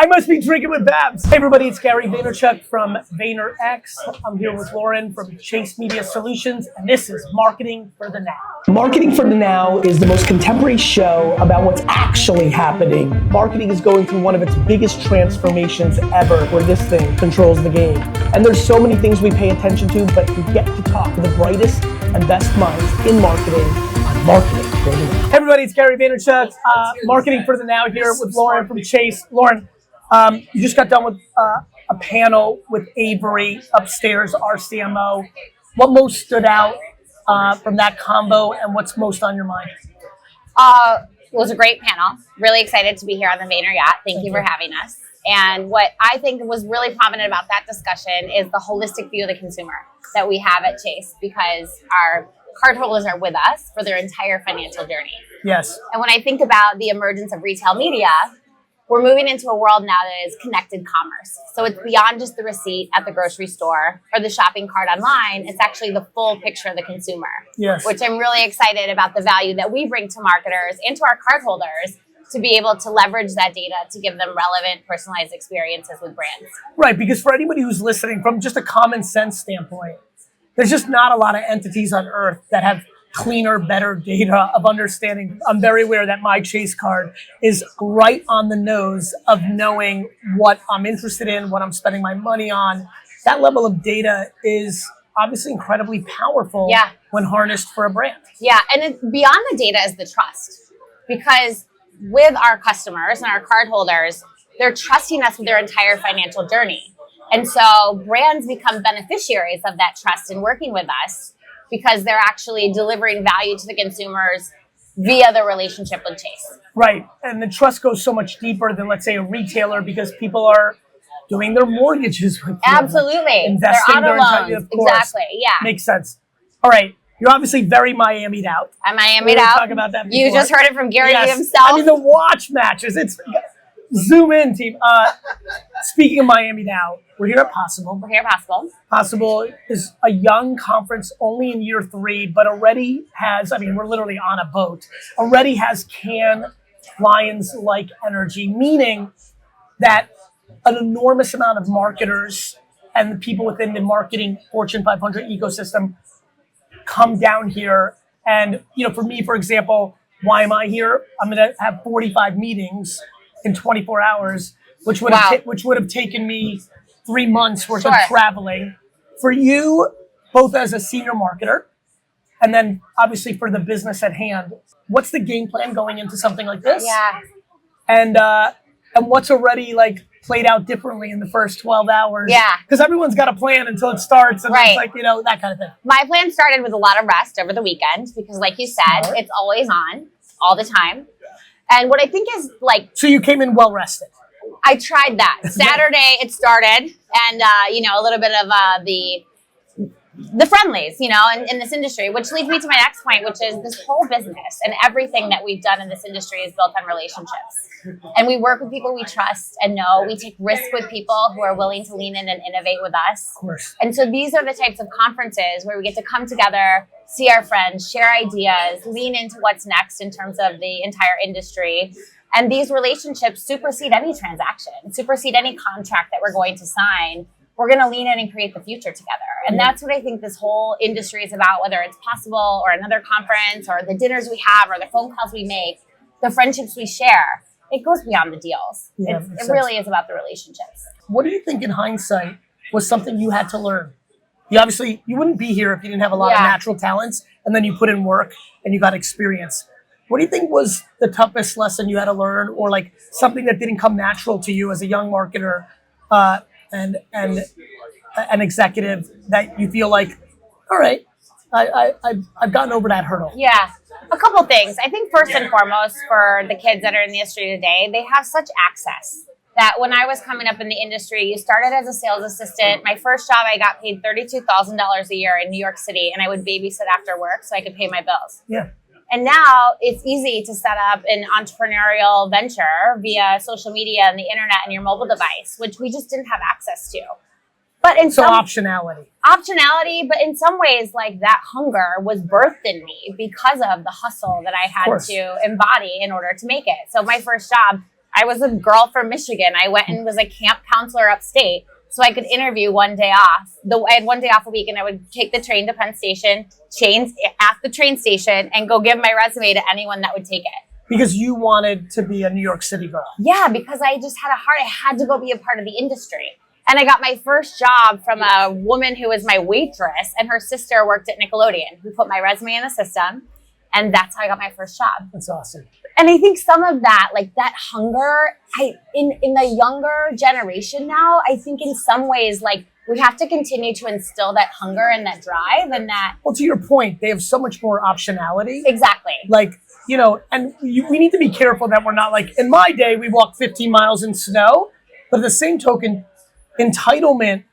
I must be drinking with Babs. Hey everybody, it's Gary Vaynerchuk from VaynerX. I'm here with Lauren from Chase Media Solutions, and this is Marketing for the Now. Marketing for the Now is the most contemporary show about what's actually happening. Marketing is going through one of its biggest transformations ever, where this thing controls the game. And there's so many things we pay attention to, but we get to talk to the brightest and best minds in marketing on Marketing for the Now. Hey everybody, it's Gary Vaynerchuk, Marketing for the Now here with Lauren from Chase. Lauren, you just got done with a panel with Avery upstairs, our CMO. What most stood out from that combo, and what's most on your mind? It was a great panel. Really excited to be here on the Vayner Yacht. Thank you for having us. And what I think was really prominent about that discussion is the holistic view of the consumer that we have at Chase, because our cardholders are with us for their entire financial journey. Yes. And when I think about the emergence of retail media, we're moving into a world now that is connected commerce. So it's beyond just the receipt at the grocery store or the shopping cart online. It's actually the full picture of the consumer. Yes. Which I'm really excited about the value that we bring to marketers and to our cardholders to be able to leverage that data to give them relevant, personalized experiences with brands. Right, because for anybody who's listening, from just a common sense standpoint, there's just not a lot of entities on earth that have cleaner, better data of understanding. I'm very aware that my Chase card is right on the nose of knowing what I'm interested in, what I'm spending my money on. That level of data is obviously incredibly powerful when harnessed for a brand. Yeah, and beyond the data is the trust. Because with our customers and our cardholders, they're trusting us with their entire financial journey. And so brands become beneficiaries of that trust in working with us, because they're actually delivering value to the consumers via the relationship with Chase. Right. And the trust goes so much deeper than, let's say, a retailer, because people are doing their mortgages with you. Absolutely. Investing they're auto their loans. Exactly. Yeah. Makes sense. All right. You're obviously very Miami'd out. I'm Miami'd out. Talk about that before. You just heard it from Gary himself. I mean, the watch matches. It's zoom in, team. Speaking of Miami'd out, we're here at Possible. We're here at Possible. Possible is a young conference, only in year 3, but already has, I mean, we're literally on a boat, already has Cannes Lions-like energy, meaning that an enormous amount of marketers and the people within the marketing Fortune 500 ecosystem come down here. And, you know, for me, for example, why am I here? I'm going to have 45 meetings in 24 hours, which would have taken me 3 months worth of traveling. For you, both as a senior marketer, and then obviously for the business at hand, what's the game plan going into something like this? Yeah. And what's already like played out differently in the first 12 hours? Yeah. Because everyone's got a plan until it starts, and it's like, you know, that kind of thing. My plan started with a lot of rest over the weekend, because like you said, it's always on, all the time. And what I think is like... So you came in well rested. I tried that. Saturday it started, and you know, a little bit of the friendlies, you know, in this industry, which leads me to my next point, which is this whole business and everything that we've done in this industry is built on relationships. And we work with people we trust and know. We take risks with people who are willing to lean in and innovate with us. Of course. And so these are the types of conferences where we get to come together, see our friends, share ideas, lean into what's next in terms of the entire industry. And these relationships supersede any transaction, supersede any contract that we're going to sign. We're going to lean in and create the future together. And that's what I think this whole industry is about, whether it's Possible or another conference or the dinners we have or the phone calls we make, the friendships we share. It goes beyond the deals. Yeah, it really is about the relationships. What do you think in hindsight was something you had to learn? You wouldn't be here if you didn't have a lot of natural talents, and then you put in work and you got experience. What do you think was the toughest lesson you had to learn, or like something that didn't come natural to you as a young marketer and an executive that you feel like, all right, I've gotten over that hurdle? Yeah, a couple things. I think first and foremost, for the kids that are in the industry today, they have such access that when I was coming up in the industry, you started as a sales assistant. My first job, I got paid $32,000 a year in New York City, and I would babysit after work so I could pay my bills. Yeah. And now it's easy to set up an entrepreneurial venture via social media and the internet and your mobile device, which we just didn't have access to. But in optionality, but in some ways, like that hunger was birthed in me because of the hustle that I had to embody in order to make it. So my first job, I was a girl from Michigan. I went and was a camp counselor upstate so I could interview one day off. I had one day off a week, and I would take the train to Penn Station, change at the train station, and go give my resume to anyone that would take it. Because you wanted to be a New York City girl. Yeah, because I just had a heart. I had to go be a part of the industry. And I got my first job from a woman who was my waitress, and her sister worked at Nickelodeon, who put my resume in the system. And that's how I got my first job. That's awesome. And I think some of that, like that hunger, in the younger generation now, I think in some ways, like we have to continue to instill that hunger and that drive and that. Well, to your point, they have so much more optionality. Exactly. Like, you know, and we need to be careful that we're not like, in my day, we walked 15 miles in snow, but at the same token, entitlement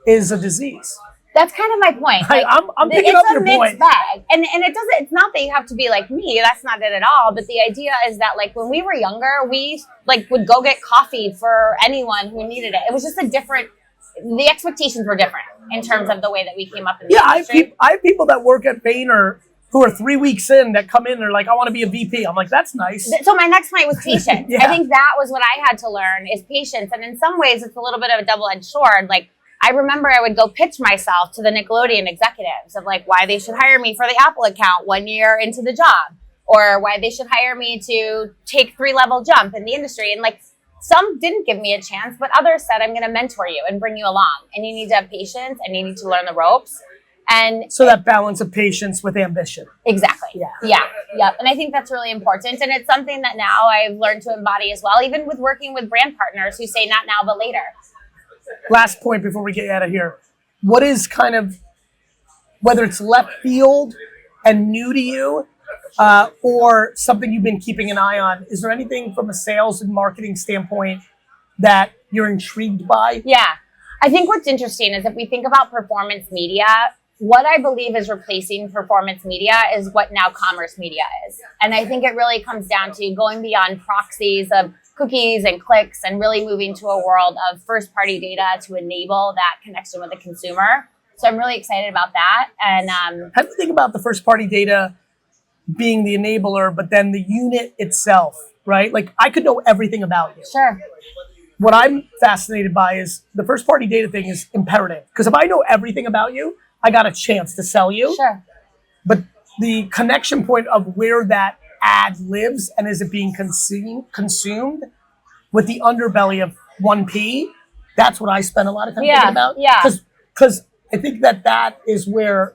is a disease. That's kind of my point. Like, I'm picking up your point. It's a mixed bag. And it doesn't, it's not that you have to be like me. That's not it at all. But the idea is that like when we were younger, we like would go get coffee for anyone who needed it. It was just the expectations were different in terms of the way that we came up in the industry. I have people that work at Vayner who are 3 weeks in that come in, they're like, I want to be a VP. I'm like, that's nice. So my next point was patience. Yeah. I think that was what I had to learn is patience. And in some ways, it's a little bit of a double-edged sword. Like, I remember I would go pitch myself to the Nickelodeon executives of like why they should hire me for the Apple account 1 year into the job, or why they should hire me to take 3-level jump in the industry. And like some didn't give me a chance, but others said, I'm going to mentor you and bring you along. And you need to have patience and you need to learn the ropes. And so that balance of patience with ambition. Exactly. Yeah. And I think that's really important. And it's something that now I've learned to embody as well, even with working with brand partners who say not now, but later. Last point before we get out of here. What is kind of, whether it's left field and new to you, or something you've been keeping an eye on, is there anything from a sales and marketing standpoint that you're intrigued by? Yeah. I think what's interesting is if we think about performance media, what I believe is replacing performance media is what now commerce media is. And I think it really comes down to going beyond proxies of cookies and clicks and really moving to a world of first-party data to enable that connection with the consumer. So I'm really excited about that. And how do you think about the first-party data being the enabler, but then the unit itself, right? Like I could know everything about you. Sure. What I'm fascinated by is the first-party data thing is imperative. Because if I know everything about you, I got a chance to sell you. Sure. But the connection point of where that ad lives and is it being consumed with the underbelly of 1P, that's what I spend a lot of time thinking about. Yeah. Because I think that is where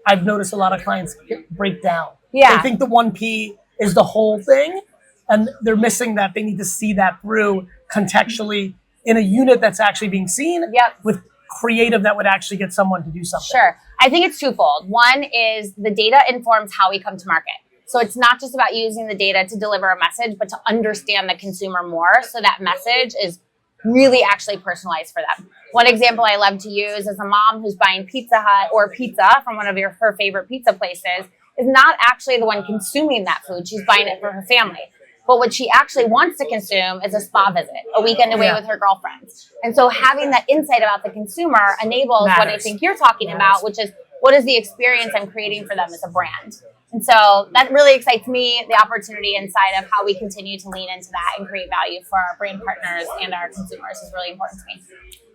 I've noticed a lot of clients break down. Yeah. They think the 1P is the whole thing and they're missing that. They need to see that through contextually in a unit that's actually being seen with creative that would actually get someone to do something. Sure. I think it's twofold. One is the data informs how we come to market. So it's not just about using the data to deliver a message, but to understand the consumer more so that message is really actually personalized for them. One example I love to use is a mom who's buying Pizza Hut or pizza from one of her favorite pizza places is not actually the one consuming that food. She's buying it for her family. But what she actually wants to consume is a spa visit, a weekend away with her girlfriends. And so having that insight about the consumer enables what I think you're talking about, which is what is the experience I'm creating for them as a brand. And so that really excites me. The opportunity inside of how we continue to lean into that and create value for our brand partners and our consumers is really important to me.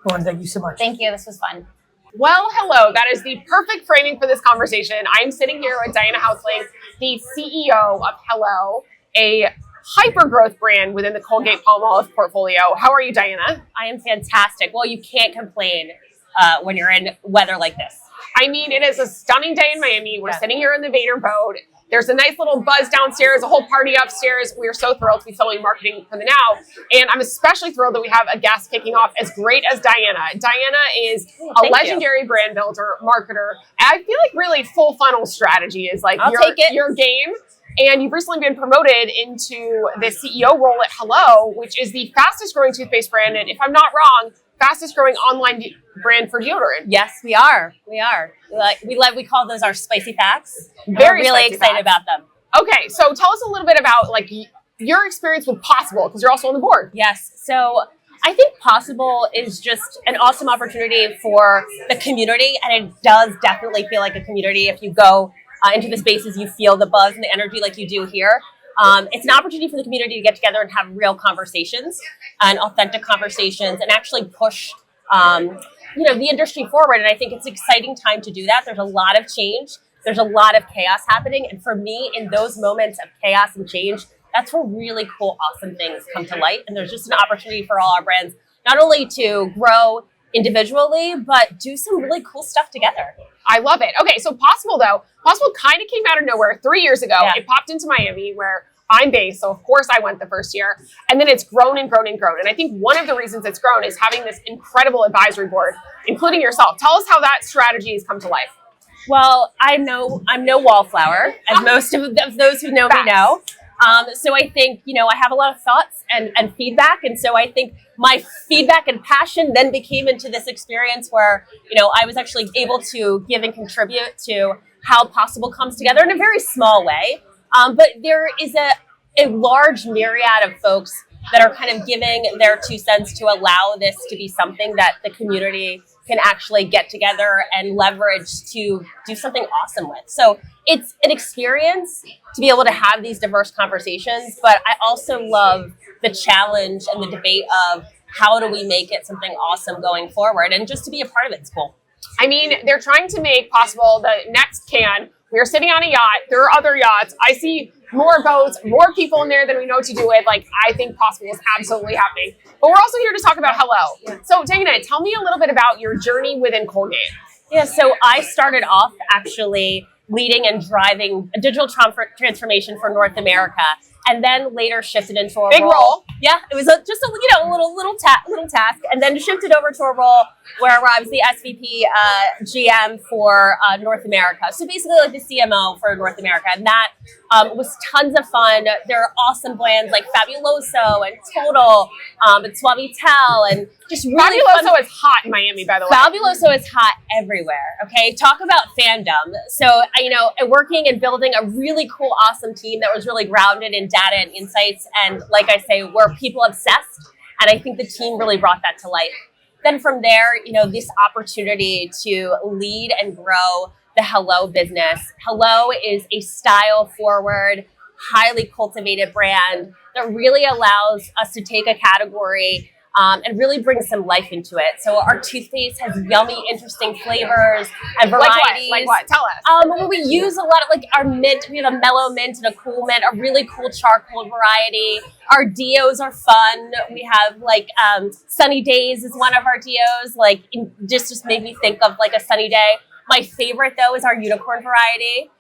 Lauren, thank you so much. Thank you. This was fun. Well, hello. That is the perfect framing for this conversation. I'm sitting here with Diana Haussling, the CEO of Hello, a hyper-growth brand within the Colgate-Palmolive portfolio. How are you, Diana? I am fantastic. Well, you can't complain when you're in weather like this. I mean, it is a stunning day in Miami. We're sitting here in the Vayner boat. There's a nice little buzz downstairs, a whole party upstairs. We are so thrilled to be filming Marketing for the Now. And I'm especially thrilled that we have a guest kicking off as great as Diana. Diana is a legendary brand builder, marketer. And I feel like really full funnel strategy is like your game. And you've recently been promoted into the CEO role at Hello, which is the fastest growing toothpaste brand. And if I'm not wrong, fastest growing online brand for deodorant. Yes, we are. We are. We call those our spicy facts. Very We're really excited about them. Okay, so tell us a little bit about like your experience with Possible, because you're also on the board. Yes. So I think Possible is just an awesome opportunity for the community, and it does definitely feel like a community. If you go into the spaces, you feel the buzz and the energy like you do here. It's an opportunity for the community to get together and have real conversations and authentic conversations and actually push the industry forward. And I think it's an exciting time to do that. There's a lot of change. There's a lot of chaos happening. And for me, in those moments of chaos and change, that's where really cool, awesome things come to light. And there's just an opportunity for all our brands, not only to grow individually, but do some really cool stuff together. I love it. Okay, so Possible kind of came out of nowhere 3 years ago. Yeah. It popped into Miami where I'm based, so of course I went the first year. And then it's grown and grown and grown. And I think one of the reasons it's grown is having this incredible advisory board, including yourself. Tell us how that strategy has come to life. Well, I'm no wallflower, as most of those who know me know. So I think, I have a lot of thoughts and feedback. And so I think my feedback and passion then became into this experience where, I was actually able to give and contribute to how Possible comes together in a very small way. But there is a large myriad of folks that are kind of giving their 2 cents to allow this to be something that the community can actually get together and leverage to do something awesome with. So it's an experience to be able to have these diverse conversations, but I also love the challenge and the debate of how do we make it something awesome going forward, and just to be a part of it's cool. I mean, they're trying to make Possible the next Cannes. We are sitting on a yacht. There are other yachts. I see more boats, more people in there than we know what to do with. I think Possible is absolutely happening. But we're also here to talk about Hello. Yeah. So Dana, tell me a little bit about your journey within Colgate. Yeah, so I started off actually leading and driving a digital transformation for North America, and then later shifted into a big role. Yeah, it was just a little task, and then shifted over to a role where I was the SVP GM for North America. So basically like the CMO for North America, and that was tons of fun. There are awesome brands like Fabuloso and Total, and Suavitel, and just really Fabuloso is hot in Miami, by the way. Fabuloso is hot everywhere. Okay, talk about fandom. So working and building a really cool, awesome team that was really grounded in data and insights, and like I say, we're people obsessed. And I think the team really brought that to life. Then from there, this opportunity to lead and grow the Hello business. Hello is a style-forward, highly cultivated brand that really allows us to take a category and really bring some life into it. So our toothpaste has yummy, interesting flavors and varieties. Like what? Tell us. Well, we use a lot of our mint. We have a mellow mint and a cool mint, a really cool charcoal variety. Our deos are fun. We have Sunny Days is one of our deos. Just made me think of a sunny day. My favorite though is our unicorn variety,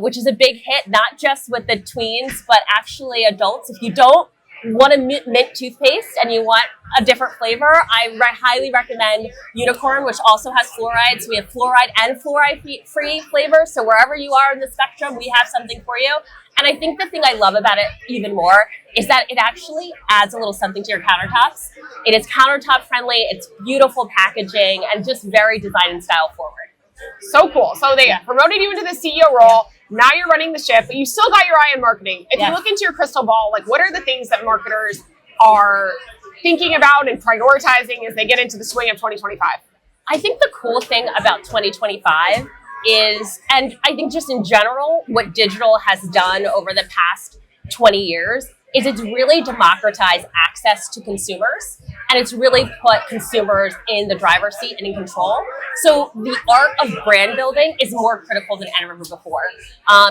which is a big hit, not just with the tweens, but actually adults. If you don't want a mint toothpaste and you want a different flavor, I highly recommend Unicorn, which also has fluoride. So we have fluoride and fluoride-free flavors. So wherever you are in the spectrum, we have something for you. And I think the thing I love about it even more is that it actually adds a little something to your countertops. It is countertop friendly. It's beautiful packaging and just very design and style forward. So cool. So they promoted you into the CEO role. Now you're running the ship, but you still got your eye on marketing. If you look into your crystal ball, what are the things that marketers are thinking about and prioritizing as they get into the swing of 2025? I think the cool thing about 2025 is, and I think just in general, what digital has done over the past 20 years is it's really democratized access to consumers, and it's really put consumers in the driver's seat and in control. So the art of brand building is more critical than ever before.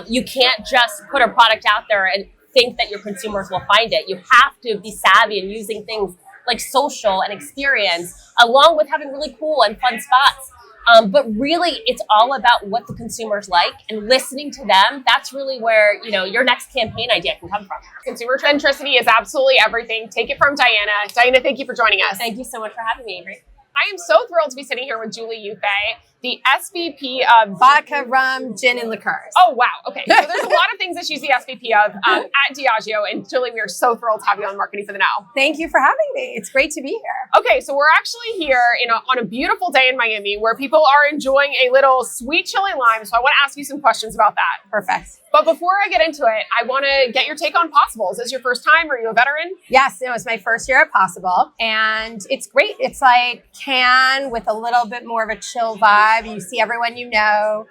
You can't just put a product out there and think that your consumers will find it. You have to be savvy in using things like social and experience, along with having really cool and fun spots. But really, it's all about what the consumers like and listening to them. That's really where, your next campaign idea can come from. Consumer centricity is absolutely everything. Take it from Diana. Diana, thank you for joining us. Thank you so much for having me, Avery. I am so thrilled to be sitting here with Julie Yufe, the SVP of Vodka, rum, gin, and liqueurs. Oh, wow. Okay. So there's a lot of things that she's the SVP of at Diageo. And Julie, we are so thrilled to have you on Marketing for the Now. Thank you for having me. It's great to be here. Okay. So we're actually here on a beautiful day in Miami where people are enjoying a little sweet chili lime. So I want to ask you some questions about that. Perfect. But before I get into it, I want to get your take on Possible. Is this your first time? Are you a veteran? Yes, it was my first year at Possible, and it's great. It's like Cannes with a little bit more of a chill vibe. You see everyone you know.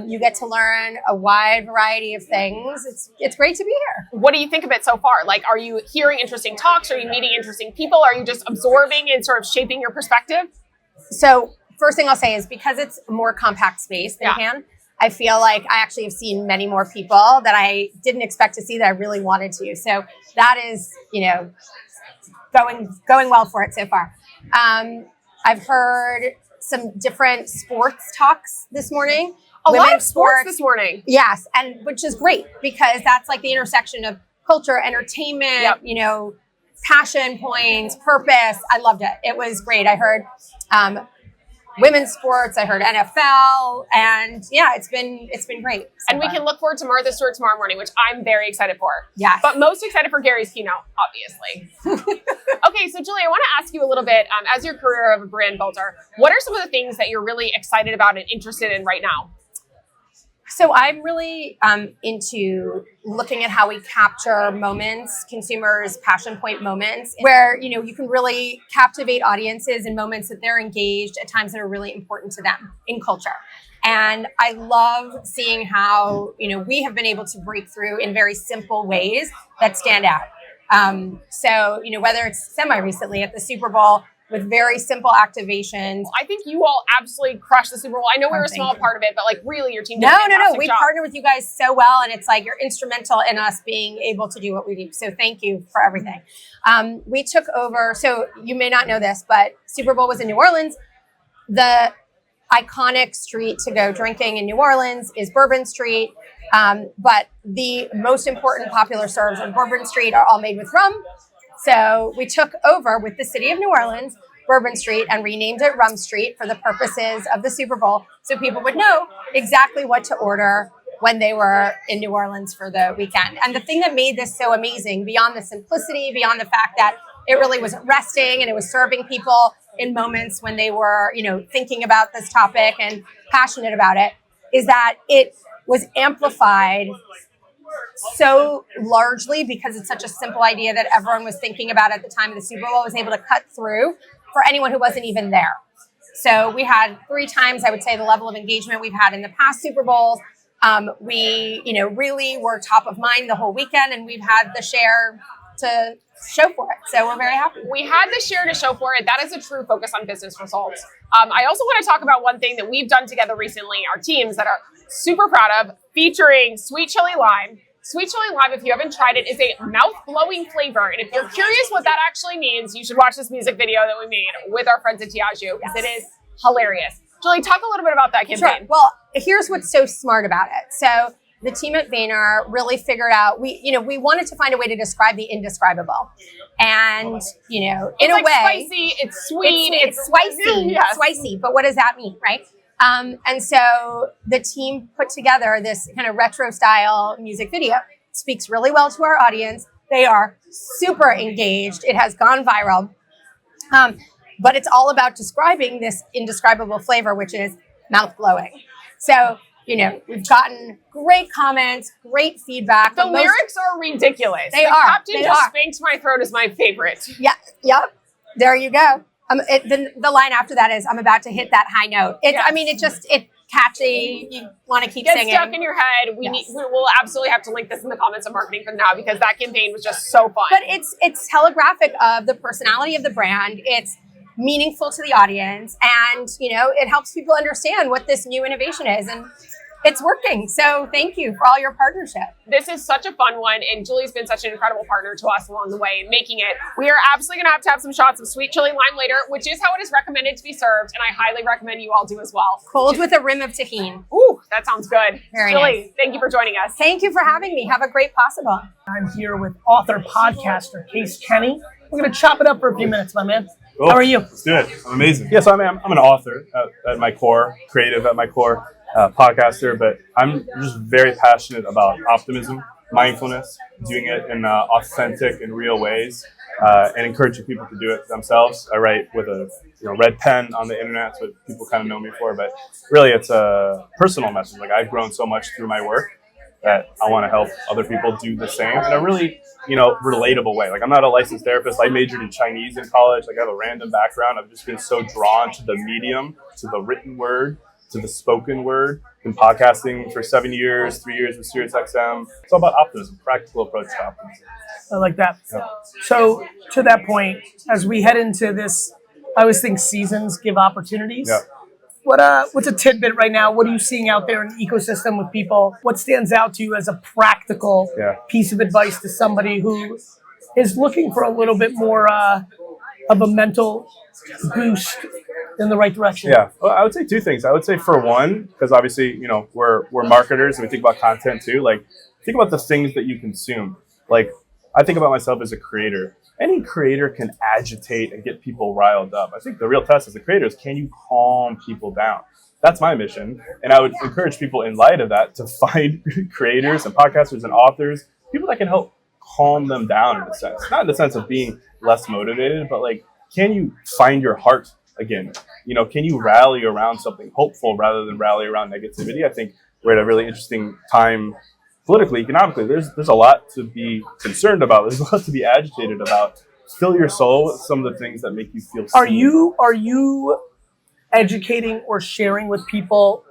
You get to learn a wide variety of things. It's great to be here. What do you think of it so far? Like, are you hearing interesting talks? Are you meeting interesting people? Are you just absorbing and sort of shaping your perspective? So first thing I'll say is because it's a more compact space than Cannes, I feel like I actually have seen many more people that I didn't expect to see that I really wanted to. So that is, going well for it so far. I've heard some different sports talks this morning. A lot of sports this morning. Yes, and which is great because that's like the intersection of culture, entertainment, passion points, purpose. I loved it. It was great. I heard women's sports. I heard NFL, and it's been great. And we can look forward to Martha Stewart tomorrow morning, which I'm very excited for. Yes. But most excited for Gary's keynote, obviously. Okay, so Julie, I want to ask you a little bit, as your career of a brand builder, what are some of the things that you're really excited about and interested in right now? So I'm really into looking at how we capture moments, consumers' passion point moments, where you can really captivate audiences in moments that they're engaged at times that are really important to them in culture. And I love seeing how we have been able to break through in very simple ways that stand out. So whether it's semi-recently at the Super Bowl, with very simple activations. I think you all absolutely crushed the Super Bowl. I know we were a small part of it, but like really your team did a No. fantastic We job. partner with you guys so well, and it's like you're instrumental in us being able to do what we do. So thank you for everything. We took over, so you may not know this, but Super Bowl was in New Orleans. The iconic street to go drinking in New Orleans is Bourbon Street. But the most important popular serves on Bourbon Street are all made with rum. So we took over with the city of New Orleans, Bourbon Street, and renamed it Rum Street for the purposes of the Super Bowl, so people would know exactly what to order when they were in New Orleans for the weekend. And the thing that made this so amazing, beyond the simplicity, beyond the fact that it really was resting and it was serving people in moments when they were, thinking about this topic and passionate about it, is that it was amplified so largely because it's such a simple idea that everyone was thinking about at the time of the Super Bowl, was able to cut through for anyone who wasn't even there. So we had 3 times, I would say, the level of engagement we've had in the past Super Bowls. We, really were top of mind the whole weekend, and we've had the share to show for it. So we're very happy. We had the share to show for it. That is a true focus on business results. I also want to talk about one thing that we've done together recently, our teams that are super proud of, featuring Sweet Chili Lime. Sweet Chili Lime, if you haven't tried it, is a mouth-blowing flavor. And if you're curious what that actually means, you should watch this music video that we made with our friends at Diageo, because it is hilarious. Julie, talk a little bit about that campaign. Sure. Well, here's what's so smart about it. So the team at Vayner really figured out, we wanted to find a way to describe the indescribable. And, in it's a like way, spicy, it's sweet, it's spicy, yes. spicy. But what does that mean, right? And so the team put together this kind of retro style music video. It speaks really well to our audience. They are super engaged. It has gone viral. But it's all about describing this indescribable flavor, which is mouth blowing. So, we've gotten great comments, great feedback. The lyrics are ridiculous. They are. Captain They just are. spanked my throat is my favorite. Yeah. Yep. There you go. The line after that is, I'm about to hit that high note. It's catchy. You want to keep Get singing. stuck in your head. We'll absolutely have to link this in the comments of Marketing for Now, because that campaign was just so fun. But it's telegraphic of the personality of the brand. It's meaningful to the audience, and it helps people understand what this new innovation is, and it's working. So thank you for all your partnership. This is such a fun one, and Julie's been such an incredible partner to us along the way in making it. We are absolutely going to have some shots of Sweet Chili Lime later, which is how it is recommended to be served, and I highly recommend you all do as well. Cold with a rim of tahini. Ooh, that sounds good. Very Julie, nice. thank you for joining us. Thank you for having me. Have a great possible. I'm here with author, podcaster, Case Kenny. We're going to chop it up for a few minutes, my man. Cool. How are you? Let's do it. I'm amazing. Yeah, so I'm an author at my core, creative at my core, podcaster, but I'm just very passionate about optimism, mindfulness, doing it in authentic and real ways, and encouraging people to do it themselves. I write with a red pen on the internet. That's what people kind of know me for, but really it's a personal message. Like, I've grown so much through my work that I want to help other people do the same in a really, relatable way. Like, I'm not a licensed therapist. I majored in Chinese in college. Like, I have a random background. I've just been so drawn to the medium, to the written word, to the spoken word, been podcasting for 7 years, 3 years with SiriusXM. It's all about optimism, practical approach to optimism. I like that. Yeah. So to that point, as we head into this, I always think seasons give opportunities. Yeah. What's a tidbit right now? What are you seeing out there in the ecosystem with people? What stands out to you as a practical piece of advice to somebody who is looking for a little bit more of a mental boost in the right direction? Yeah, well, I would say two things. I would say for one, because obviously, you know, we're marketers and we think about content too. Like, think about the things that you consume. Like, I think about myself as a creator. Any creator can agitate and get people riled up. I think the real test as a creator is, can you calm people down? That's my mission. And I would encourage people in light of that to find creators and podcasters and authors, people that can help calm them down in a sense. Not in the sense of being less motivated, but like, can you find your heart again? You know, can you rally around something hopeful rather than rally around negativity? I think we're at a really interesting time politically, economically. There's a lot to be concerned about. There's a lot to be agitated about. Fill your soul with some of the things that make you feel seen. Are you educating or sharing with people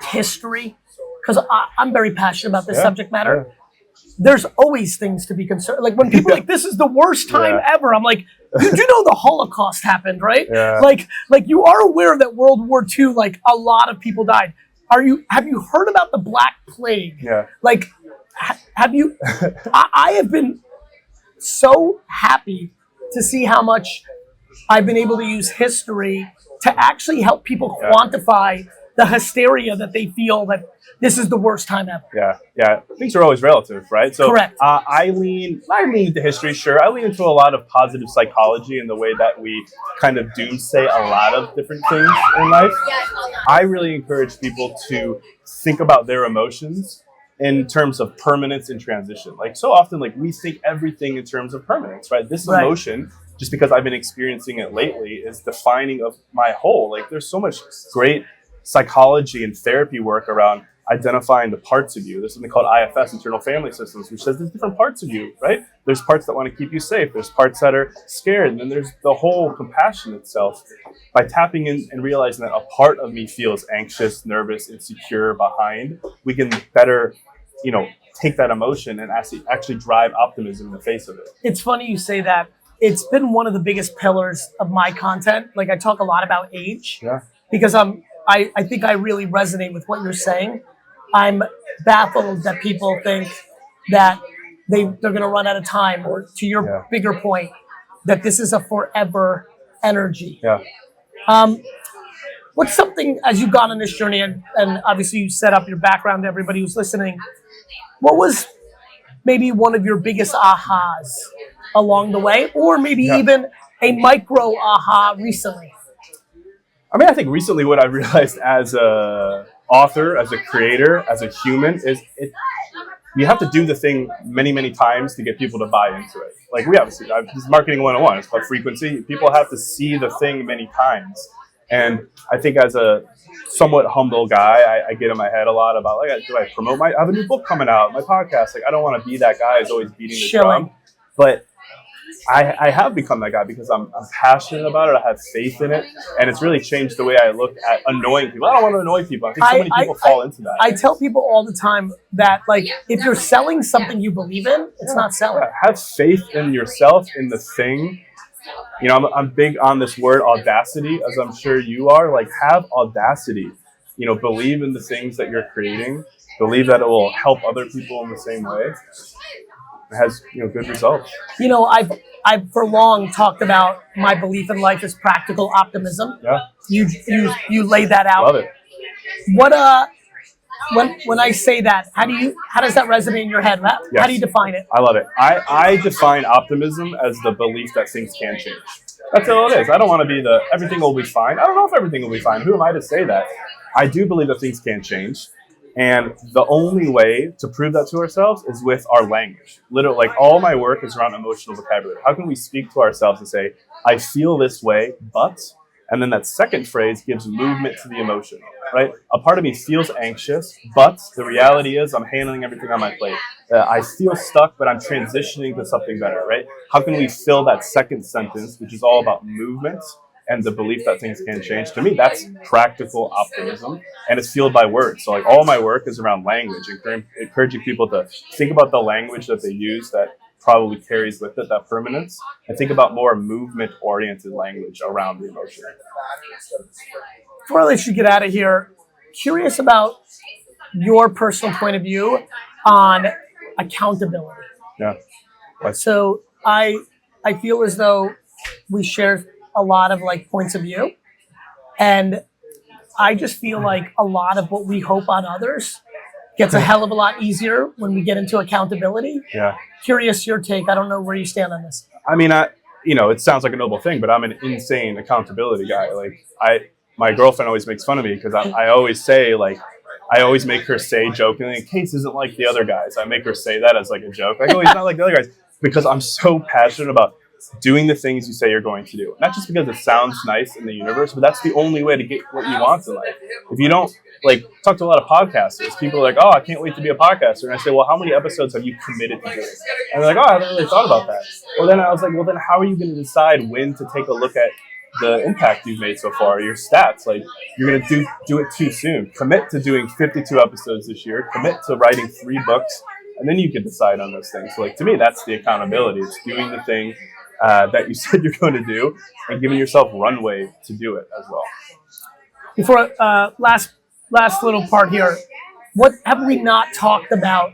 history? Because I'm very passionate about this subject matter. Yeah. There's always things to be concerned. Like when people are like, this is the worst time ever. I'm like, you do know the Holocaust happened, right? Yeah. Like you are aware that World War II, like a lot of people died. Have you heard about the Black Plague? Yeah. Like, have you? I have been so happy to see how much I've been able to use history to actually help people quantify the hysteria that they feel that this is the worst time ever. Yeah. Things are always relative, right? So correct. I lean into history, sure. I lean into a lot of positive psychology in the way that we kind of doomsday a lot of different things in life. I really encourage people to think about their emotions in terms of permanence and transition. Like so often, like we think everything in terms of permanence, right? This emotion, just because I've been experiencing it lately, is defining of my whole. Like there's so much great psychology and therapy work around identifying the parts of you. There's something called IFS, internal family systems, which says there's different parts of you, right? There's parts that want to keep you safe. There's parts that are scared. And then there's the whole compassion itself. By tapping in and realizing that a part of me feels anxious, nervous, insecure, behind, we can better, take that emotion and actually drive optimism in the face of it. It's funny you say that. It's been one of the biggest pillars of my content. Like I talk a lot about age because I think I really resonate with what you're saying. I'm baffled that people think that they're going to run out of time, or to your bigger point, that this is a forever energy. Yeah. What's something, as you've gone on this journey, and obviously you set up your background to everybody who's listening, what was maybe one of your biggest ahas along the way, or maybe even a micro aha recently? I mean, I think recently what I've realized as a author, as a creator, as a human, is you have to do the thing many, many times to get people to buy into it. Like this is marketing 101. It's called frequency. People have to see the thing many times. And I think as a somewhat humble guy, I get in my head a lot about, like, do I promote I have a new book coming out, my podcast. Like, I don't want to be that guy who's always beating the drum. But I have become that guy because I'm passionate about it. I have faith in it. And it's really changed the way I look at annoying people. I don't want to annoy people. I think so many people fall into that. I tell people all the time that, like, if you're selling something you believe in, it's not selling. Have faith in yourself, in the thing. I'm big on this word audacity, as I'm sure you are. Like, have audacity. Believe in the things that you're creating. Believe that it will help other people in the same way. It has, good results. I've for long talked about my belief in life as practical optimism. Yeah. You laid that out. Love it. What when I say that, how does that resonate in your head? How do you define it? I love it. I define optimism as the belief that things can change. That's all it is. I don't want to be everything will be fine. I don't know if everything will be fine. Who am I to say that? I do believe that things can change. And the only way to prove that to ourselves is with our language. Literally, like, all my work is around emotional vocabulary. How can we speak to ourselves and say, I feel this way, but, and then that second phrase gives movement to the emotion, right? A part of me feels anxious, but the reality is I'm handling everything on my plate. I feel stuck, but I'm transitioning to something better, right? How can we fill that second sentence, which is all about movement, and the belief that things can change. To me, that's practical optimism, and it's fueled by words. So like all my work is around language, encouraging people to think about the language that they use that probably carries with it that permanence, and think about more movement-oriented language around the emotion. Before I let you get out of here, curious about your personal point of view on accountability. Yeah. So I feel as though we share a lot of like points of view, and I just feel like a lot of what we hope on others gets a hell of a lot easier when we get into accountability. Yeah. Curious your take. I don't know where you stand on this. I mean, it sounds like a noble thing, but I'm an insane accountability guy. Like my girlfriend always makes fun of me because I always say like, I always make her say jokingly, Case isn't like the other guys. I make her say that as like a joke. Like, oh, he's not like the other guys. Because I'm so passionate about doing the things you say you're going to do. Not just because it sounds nice in the universe, but that's the only way to get what you want in life. If you don't, like, talk to a lot of podcasters. People are like, oh, I can't wait to be a podcaster. And I say, well, how many episodes have you committed to doing? And they're like, oh, I haven't really thought about that. Well, then I was like, well, then how are you going to decide when to take a look at the impact you've made so far, your stats? Like, you're going to do it too soon. Commit to doing 52 episodes this year. Commit to writing 3 books. And then you can decide on those things. So, like, to me, that's the accountability. It's doing the thing that you said you're going to do and giving yourself runway to do it as well. Before last little part here, what have we not talked about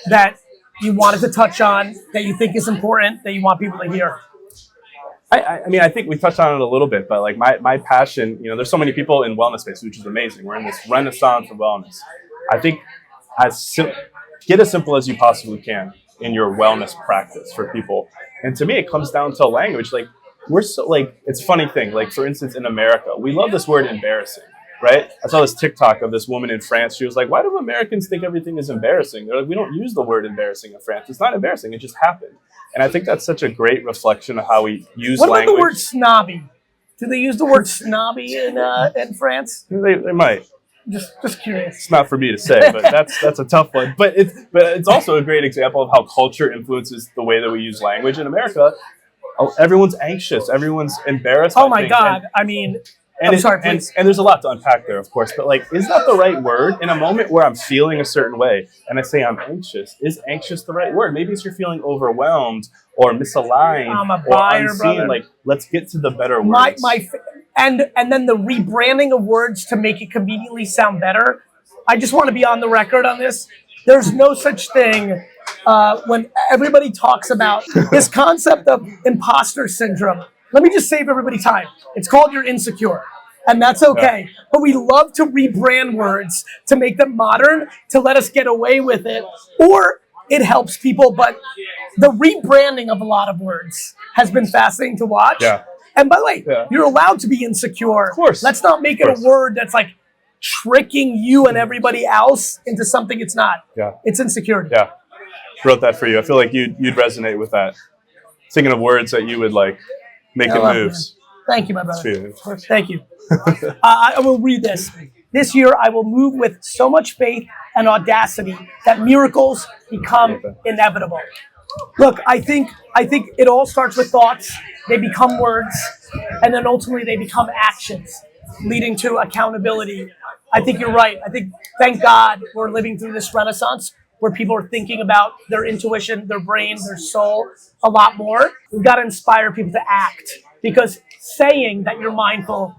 that you wanted to touch on, that you think is important, that you want people to hear? I mean, I think we touched on it a little bit, but like my passion, there's so many people in wellness space, which is amazing. We're in this renaissance of wellness. I think get as simple as you possibly can in your wellness practice for people. And to me, it comes down to language. Like, we're so, like, it's a funny thing. Like, for instance, in America, we love this word embarrassing, right? I saw this TikTok of this woman in France. She was like, why do Americans think everything is embarrassing? They're like, we don't use the word embarrassing in France. It's not embarrassing. It just happened. And I think that's such a great reflection of how we use language. What about the word snobby? Do they use the word snobby in France? They might. Just curious. It's not for me to say, but that's a tough one. But it's also a great example of how culture influences the way that we use language in America. Everyone's anxious. Everyone's embarrassed. Oh my God! I'm sorry, please. And there's a lot to unpack there, of course. But like, is that the right word in a moment where I'm feeling a certain way and I say I'm anxious? Is anxious the right word? Maybe it's you're feeling overwhelmed or misaligned or unseen. Brother. Like, let's get to the better words. And then the rebranding of words to make it conveniently sound better. I just want to be on the record on this. There's no such thing when everybody talks about this concept of imposter syndrome. Let me just save everybody time. It's called you're insecure, and that's okay. Yeah. But we love to rebrand words to make them modern, to let us get away with it, or it helps people. But the rebranding of a lot of words has been fascinating to watch. Yeah. And by the way, you're allowed to be insecure. Of course. Let's not make it a word that's like tricking you and everybody else into something it's not. Yeah. It's insecurity. Yeah. Wrote that for you. I feel like you'd resonate with that. Thinking of words that you would like making moves. Thank you, my brother. Thank you. I will read this. This year, I will move with so much faith and audacity that miracles become inevitable. Look, I think it all starts with thoughts. They become words, and then ultimately they become actions, leading to accountability. I think you're right. Thank God we're living through this renaissance where people are thinking about their intuition, their brain, their soul a lot more. We've got to inspire people to act, because saying that you're mindful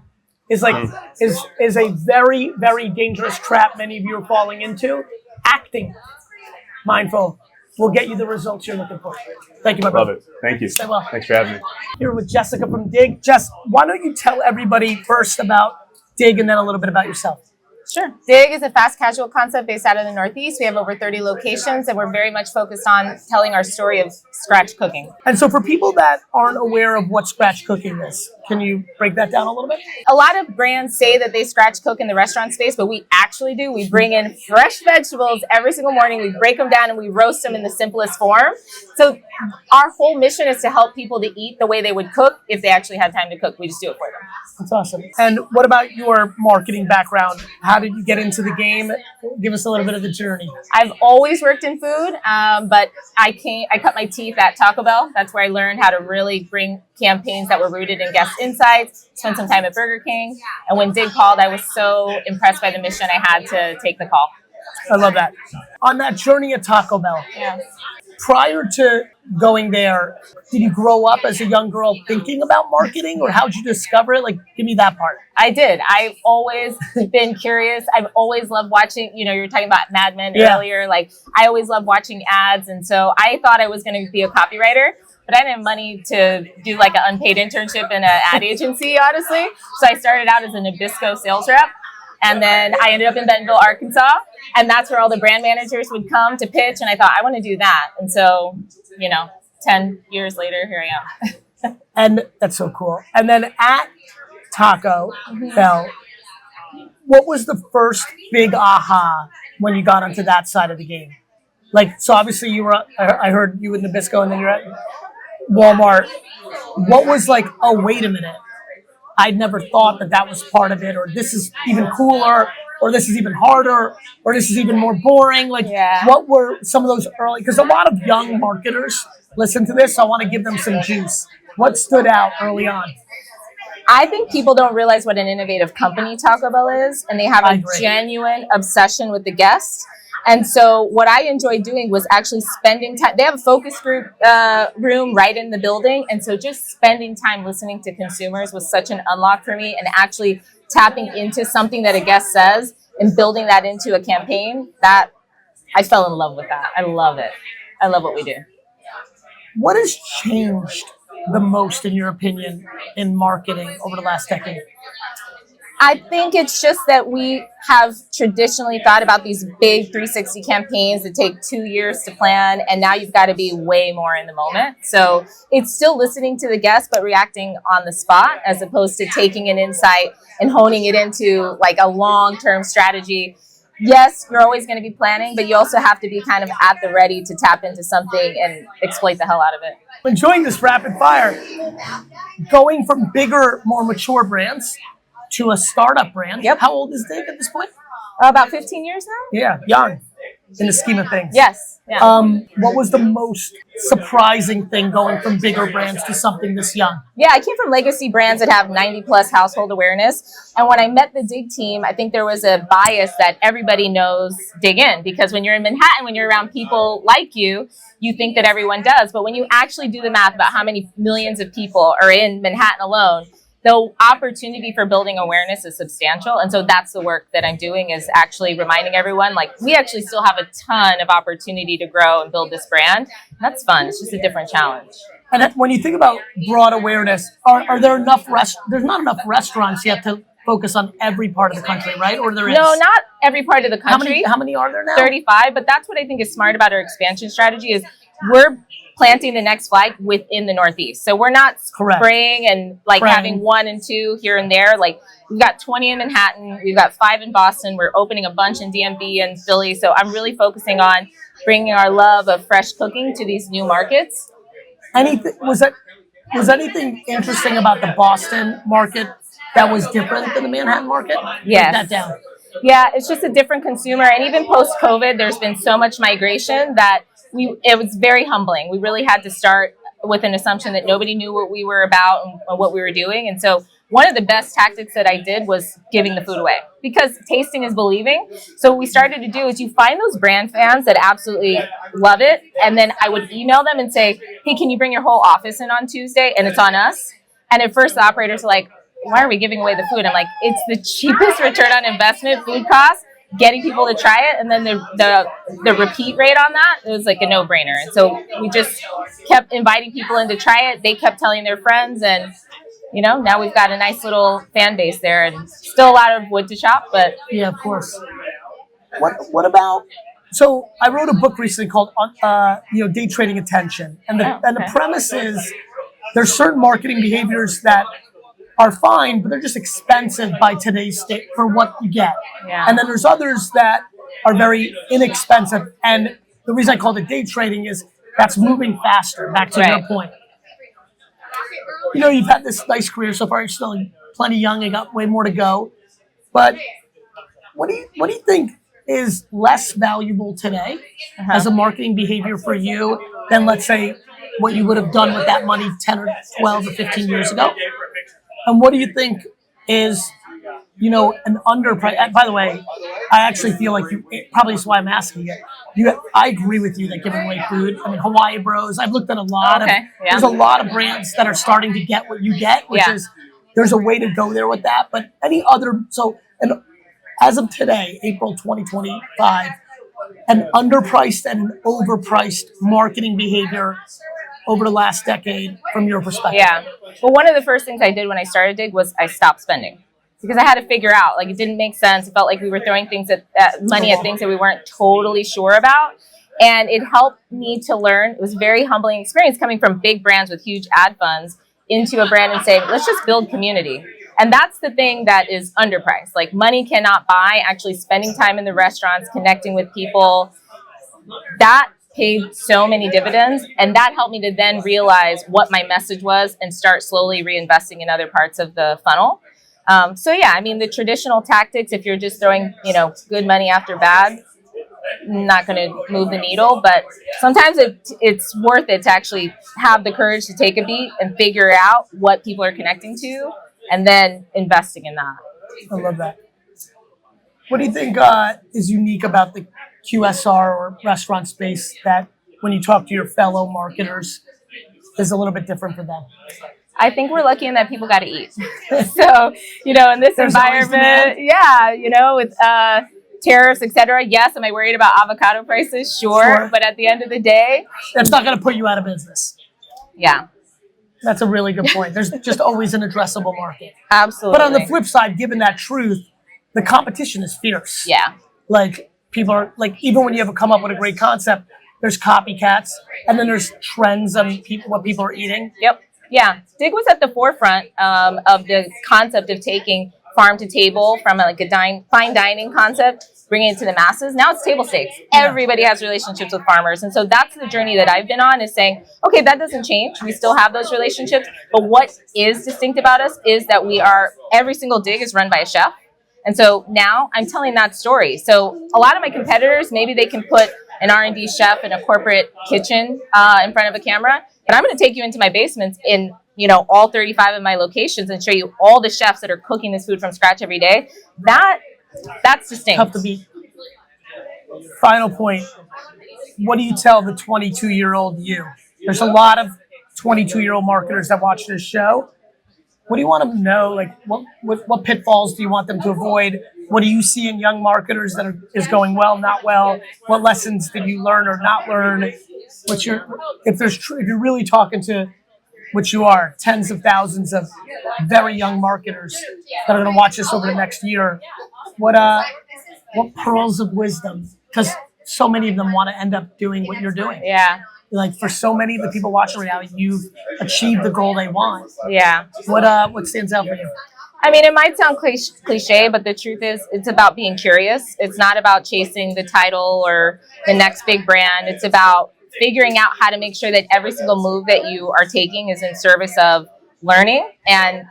is a very, very dangerous trap many of you are falling into. Acting mindful will get you the results you're looking for. Thank you, my brother. Love it. Thank you. Stay well. Thanks for having me. Here with Jessica from Dig. Jess, why don't you tell everybody first about Dig and then a little bit about yourself? Sure. Dig is a fast casual concept based out of the Northeast. We have over 30 locations, and we're very much focused on telling our story of scratch cooking. And so for people that aren't aware of what scratch cooking is, can you break that down a little bit? A lot of brands say that they scratch cook in the restaurant space, but we actually do. We bring in fresh vegetables every single morning. We break them down and we roast them in the simplest form. So our whole mission is to help people to eat the way they would cook if they actually had time to cook. We just do it for them. That's awesome. And what about your marketing background? How did you get into the game? Give us a little bit of the journey. I've always worked in food, but I cut my teeth at Taco Bell. That's where I learned how to really bring campaigns that were rooted in guest insights. Spent some time at Burger King, and when Dig called, I was so impressed by the mission I had to take the call. I love that. On that journey at Taco Bell, Yeah. prior to going there, did you grow up as a young girl thinking about marketing, or how'd you discover it? Like, give me that part. I did. I've always been curious. I've always loved watching, you were talking about Mad Men earlier. Like, I always loved watching ads. And so I thought I was going to be a copywriter, but I didn't have money to do like an unpaid internship in an ad agency, honestly. So I started out as a Nabisco sales rep. And then I ended up in Bentonville, Arkansas. And that's where all the brand managers would come to pitch. And I thought, I want to do that. And so, 10 years later, here I am. And that's so cool. And then at Taco Bell, what was the first big aha when you got onto that side of the game? Like, so obviously I heard you with Nabisco and then you're at Walmart. What was like, oh, wait a minute. I'd never thought that was part of it, or this is even cooler, or this is even harder, or this is even more boring. Like, what were some of those early, because a lot of young marketers listen to this, so I want to give them some juice. What stood out early on? I think people don't realize what an innovative company Taco Bell is, and they have a genuine obsession with the guest. And so what I enjoyed doing was actually spending time. They have a focus group room right in the building. And so just spending time listening to consumers was such an unlock for me, and actually tapping into something that a guest says and building that into a campaign, that I fell in love with that. I love it. I love what we do. What has changed the most, in your opinion, in marketing over the last decade? I think it's just that we have traditionally thought about these big 360 campaigns that take 2 years to plan, and now you've got to be way more in the moment. So it's still listening to the guest, but reacting on the spot, as opposed to taking an insight and honing it into like a long-term strategy. Yes, you're always going to be planning, but you also have to be kind of at the ready to tap into something and exploit the hell out of it. Enjoying this rapid fire, going from bigger, more mature brands to a startup brand. Yep. How old is Dig at this point? About 15 years now? Yeah, young in the scheme of things. Yes. Yeah. What was the most surprising thing going from bigger brands to something this young? Yeah, I came from legacy brands that have 90 plus household awareness. And when I met the Dig team, I think there was a bias that everybody knows Dig in, because when you're in Manhattan, when you're around people like you think that everyone does. But when you actually do the math about how many millions of people are in Manhattan alone, the opportunity for building awareness is substantial. And so that's the work that I'm doing, is actually reminding everyone, like, we actually still have a ton of opportunity to grow and build this brand. And that's fun. It's just a different challenge. And when you think about broad awareness, are there enough there's not enough restaurants yet to focus on every part of the country, right? Or there is? No, not every part of the country. How many are there now? 35. But that's what I think is smart about our expansion strategy, is we're planting the next flag within the Northeast. So we're not spraying and having 1 and 2 here and there. Like, we've got 20 in Manhattan. We've got 5 in Boston. We're opening a bunch in DMV and Philly. So I'm really focusing on bringing our love of fresh cooking to these new markets. Was anything interesting about the Boston market that was different than the Manhattan market? Yes. Break that down. Yeah, it's just a different consumer. And even post-COVID, there's been so much migration that it was very humbling. We really had to start with an assumption that nobody knew what we were about and what we were doing. And so one of the best tactics that I did was giving the food away, because tasting is believing. So what we started to do is you find those brand fans that absolutely love it. And then I would email them and say, hey, can you bring your whole office in on Tuesday? And it's on us. And at first the operators were like, why are we giving away the food? I'm like, it's the cheapest return on investment food cost, getting people to try it. And then the repeat rate on that, it was like a no-brainer. And so we just kept inviting people in to try it. They kept telling their friends, and now we've got a nice little fan base there, and still a lot of wood to chop, but yeah, of course. What about, so I wrote a book recently called Day Trading Attention, and the premise is there's certain marketing behaviors that are fine, but they're just expensive by today's state for what you get. Yeah. And then there's others that are very inexpensive. And the reason I called it day trading is that's moving faster, back to your point. You've had this nice career so far. You're still plenty young. You got way more to go. But what do you think is less valuable today as a marketing behavior for you than, let's say, what you would have done with that money 10 or 12 or 15 years ago? And what do you think is, an underprice? By the way, I actually feel like probably is why I'm asking it. I agree with you that giving away food. I mean, Hawaii Bros. I've looked at a lot there's a lot of brands that are starting to get what you get, which is there's a way to go there with that. But any other and as of today, April 2025, an underpriced and an overpriced marketing behavior over the last decade from your perspective? Yeah. Well, one of the first things I did when I started Dig was I stopped spending because I had to figure out, like, it didn't make sense. It felt like we were throwing money at things that we weren't totally sure about. And it helped me to learn. It was a very humbling experience coming from big brands with huge ad funds into a brand and saying, let's just build community. And that's the thing that is underpriced. Like, money cannot buy actually spending time in the restaurants, connecting with people. That paid so many dividends. And that helped me to then realize what my message was and start slowly reinvesting in other parts of the funnel. The traditional tactics, if you're just throwing, good money after bad, not going to move the needle. But sometimes it's worth it to actually have the courage to take a beat and figure out what people are connecting to and then investing in that. I love that. What do you think is unique about the QSR or restaurant space that when you talk to your fellow marketers is a little bit different for them? I think we're lucky in that people got to eat. So, in this environment, with tariffs, et cetera. Yes, am I worried about avocado prices? Sure. But at the end of the day, that's not going to put you out of business. Yeah. That's a really good point. There's just always an addressable market. Absolutely. But on the flip side, given that truth, the competition is fierce. Yeah. Like, people are, even when you ever come up with a great concept, there's copycats, and then there's trends on what people are eating. Yep. Yeah. Dig was at the forefront of the concept of taking farm to table from a fine dining concept, bringing it to the masses. Now it's table stakes. Everybody has relationships with farmers. And so that's the journey that I've been on, is saying, okay, that doesn't change. We still have those relationships. But what is distinct about us is that every single Dig is run by a chef. And so now I'm telling that story. So a lot of my competitors, maybe they can put an R&D chef in a corporate kitchen in front of a camera. But I'm going to take you into my basements in, all 35 of my locations and show you all the chefs that are cooking this food from scratch every day. That's distinct. Tough to beat. Final point. What do you tell the 22-year-old you? There's a lot of 22-year-old marketers that watch this show. What do you want them to know? Like, what pitfalls do you want them to avoid? What do you see in young marketers that is going well, not well? What lessons did you learn or not learn? If you're really talking to, which you are, tens of thousands of very young marketers that are going to watch this over the next year, what pearls of wisdom? Because so many of them want to end up doing what you're doing. Yeah. Like, for so many of the people watching right now, you've achieved the goal they want. Yeah. What stands out for you? I mean, it might sound cliche, but the truth is it's about being curious. It's not about chasing the title or the next big brand. It's about figuring out how to make sure that every single move that you are taking is in service of learning. And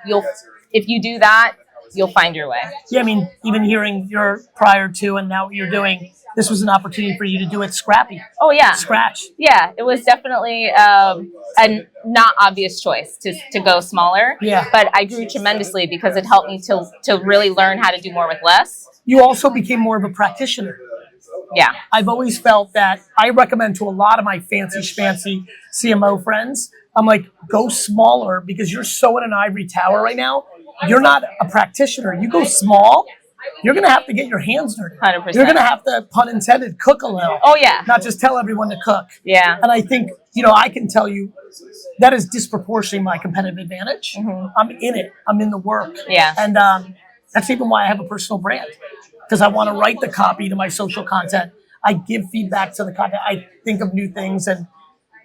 if you do that, you'll find your way. Yeah, I mean, even hearing your prior to and now what you're doing, this was an opportunity for you to do it scrappy. Oh, yeah. Scratch. Yeah, it was definitely a not obvious choice to go smaller. Yeah. But I grew tremendously because it helped me to really learn how to do more with less. You also became more of a practitioner. Yeah. I've always felt that I recommend to a lot of my fancy schmancy CMO friends, I'm like, go smaller because you're so in an ivory tower right now. You're not a practitioner. You go small, you're going to have to get your hands dirty. 100%. You're going to have to, pun intended, cook a little. Oh, yeah. Not just tell everyone to cook. Yeah. And I think, I can tell you that is disproportionately my competitive advantage. Mm-hmm. I'm in it. I'm in the work. Yeah. And that's even why I have a personal brand, because I want to write the copy to my social content. I give feedback to the content. I think of new things, and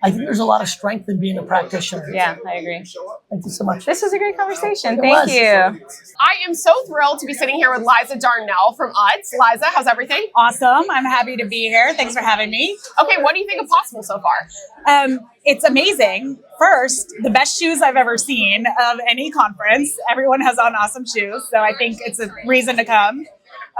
I think there's a lot of strength in being a practitioner. Yeah, I agree. Thank you so much. This was a great conversation. Thank you. I am so thrilled to be sitting here with Liza Darnell from Utz. Liza, how's everything? Awesome. I'm happy to be here. Thanks for having me. Okay, what do you think of Possible so far? It's amazing. First, the best shoes I've ever seen of any conference. Everyone has on awesome shoes, so I think it's a reason to come.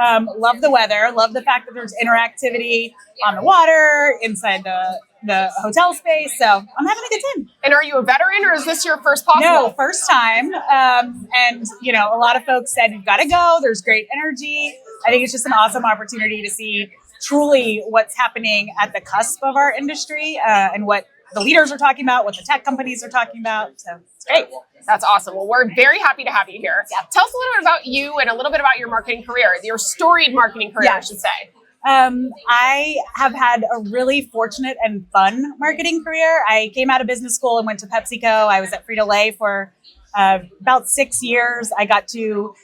Love the weather. Love the fact that there's interactivity on the water, inside the hotel space. So I'm having a good time. And are you a veteran, or is this your first possible? No, first time. And, a lot of folks said, you've got to go. There's great energy. I think it's just an awesome opportunity to see truly what's happening at the cusp of our industry and what the leaders are talking about, what the tech companies are talking about. So it's great. That's awesome. Well, we're very happy to have you here. Yeah. Tell us a little bit about you and a little bit about your marketing career, your storied marketing career, I should say. I have had a really fortunate and fun marketing career. I came out of business school and went to PepsiCo. I was at Frito-Lay for about 6 years. I got to,